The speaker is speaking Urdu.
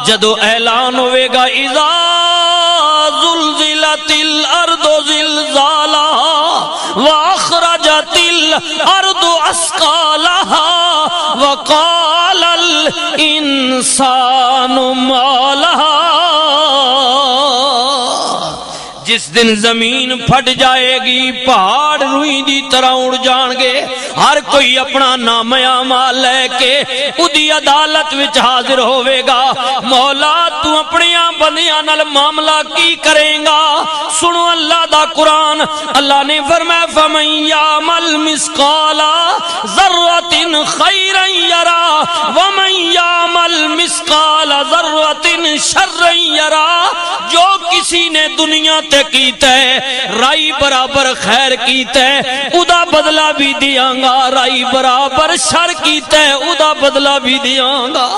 جدو اعلان ہوئے گا اذا زلزلت الارض زلزالها واخرجت الارض اثقالها وقال الانسان ما لها، جس دن زمین پھٹ جائے گی، پہاڑ روئی دی طرح اڑ جان گے، ہر کوئی اپنا نام اعمال لے کے اودی عدالت وچ حاضر ہوے گا۔ مولا تو اپنی بندیاں نال معاملہ کی کرے گا؟ سنو اللہ دا قرآن، اللہ نے فرمایا فمن یعمل مثقال ذرۃ خیرا یرا ومن یعمل مثقال ذرۃ شرا یرا، جو کسی نے دنیا تے کیتا ہے رائی برابر خیر کیتا ہے ادا بدلہ بھی دیاں گا، رائی برابر شر کیتا ہے ادا بدلہ بھی دیاں گا۔